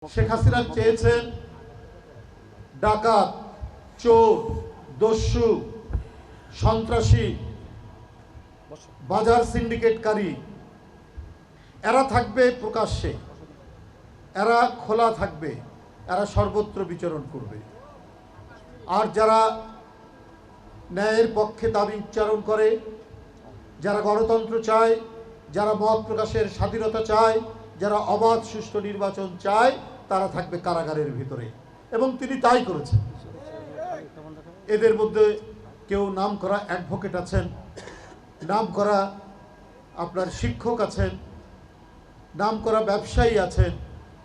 শেখ হাসিনা চেয়েছেন ডাকাত, চোর, দস্যু, সন্ত্রাসী, বাজার সিন্ডিকেটকারী এরা থাকবে প্রকাশ্যে, এরা খোলা থাকবে, এরা সর্বত্র বিচরণ করবে। আর যারা ন্যায়ের পক্ষে দাবি উচ্চারণ করে, যারা গণতন্ত্র চায়, যারা মত প্রকাশের স্বাধীনতা চায়, যারা অবাধ সুষ্ঠু নির্বাচন চায়, তারা থাকবে কারাগারের ভিতরে। এবং তিনি তাই করেছেন। এদের মধ্যে কেউ নাম করা অ্যাডভোকেট আছেন, নাম করা আপনার শিক্ষক আছেন, নাম করা ব্যবসায়ী আছেন,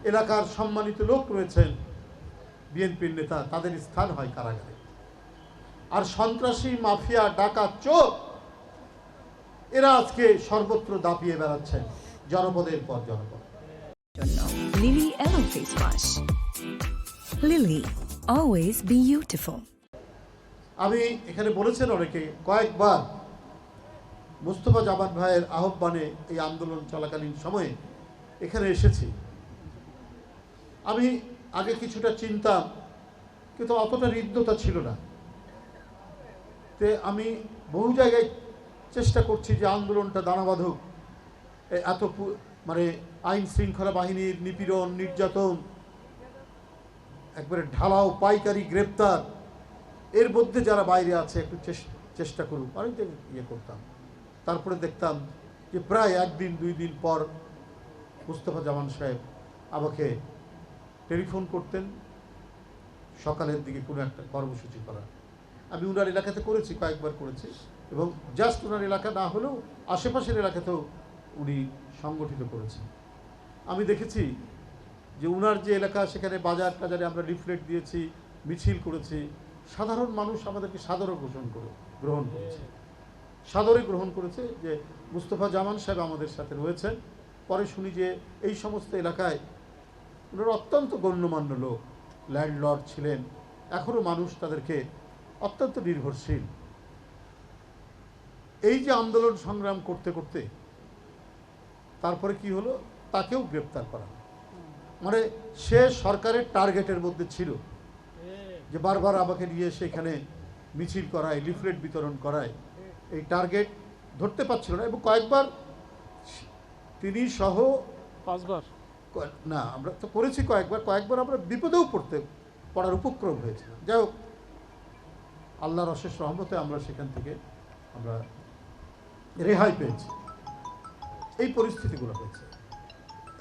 এলাকার সম্মানিত লোক রয়েছেন, বিএনপির নেতা, তাদের স্থান হয় কারাগারে। আর সন্ত্রাসী, মাফিয়া, ডাকাত, চোর এরা আজকে সর্বত্র দাপিয়ে বেড়াচ্ছেন, জনপদের পর জনপদ। Lily Aloe Face Wash. Lily, always beautiful. আমি এখানে বলেছেন অনেকে, কয়েকবার মুস্তফা জামান ভাইয়ের আহ্বানে এই আন্দোলন চলাকালীন সময়ে এখানে এসেছি। আমি আগে কিছুটা চিনতাম, কিন্তু অতটা হৃদ্যতা ছিল না। তে আমি বহু জায়গায় চেষ্টা করছি যে আন্দোলনটা দানা বাঁধুক। এত মানে আইন শৃঙ্খলা বাহিনীর নিপীড়ন, নির্যাতন, একবারে ঢালাও পাইকারি গ্রেপ্তার, এর মধ্যে যারা বাইরে আছে একটু চেষ্টা করুক। অনেক ইয়ে করতাম। তারপরে দেখতাম যে প্রায় একদিন দুই দিন পর মুস্তফা জামান সাহেব আমাকে টেলিফোন করতেন সকালের দিকে কোনো একটা কর্মসূচি করার। আমি উনার এলাকাতে করেছি, কয়েকবার করেছি, এবং জাস্ট উনার এলাকা না হলেও আশেপাশের এলাকাতেও উনি সংগঠিত করেছেন। আমি দেখেছি যে উনার যে এলাকা, সেখানে বাজার টাজারে আমরা লিফলেট দিয়েছি, মিছিল করেছি। সাধারণ মানুষ আমাদেরকে সাদরে গ্রহণ করেছে, সাদরে গ্রহণ করেছে যে মুস্তফা জামান সাহেব আমাদের সাথে রয়েছেন। পরে শুনি যে এই সমস্ত এলাকায় ওনারা অত্যন্ত গণ্যমান্য লোক, ল্যান্ডলর্ড ছিলেন, এখনও মানুষ তাদেরকে অত্যন্ত নির্ভরশীল। এই যে আন্দোলন সংগ্রাম করতে করতে তারপরে কি হলো, তাকেও গ্রেপ্তার করা। মানে সে সরকারের টার্গেটের মধ্যে ছিল, যে বারবার আমাকে নিয়ে সেখানে মিছিল করায়, লিফলেট বিতরণ করায়। এই টার্গেট ধরতে পারছিল না, এবং কয়েকবার তিনি সহ 5 বার না, আমরা তো করেছি কয়েকবার আমরা বিপদেও পড়ার উপক্রম হয়েছিল। যাই হোক, আল্লাহর অশেষ রহমতে আমরা সেখান থেকে আমরা রেহাই পেয়েছি। এই পরিস্থিতিগুলো হয়েছে।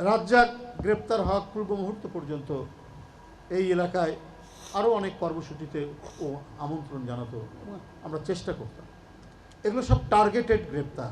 রাজ্জাক গ্রেপ্তার হওয়ার পূর্ব মুহূর্ত পর্যন্ত এই এলাকায় আরও অনেক কর্মসূচিতে ও আমন্ত্রণ জানাতো, আমরা চেষ্টা করতাম। এগুলো সব টার্গেটেড গ্রেপ্তার।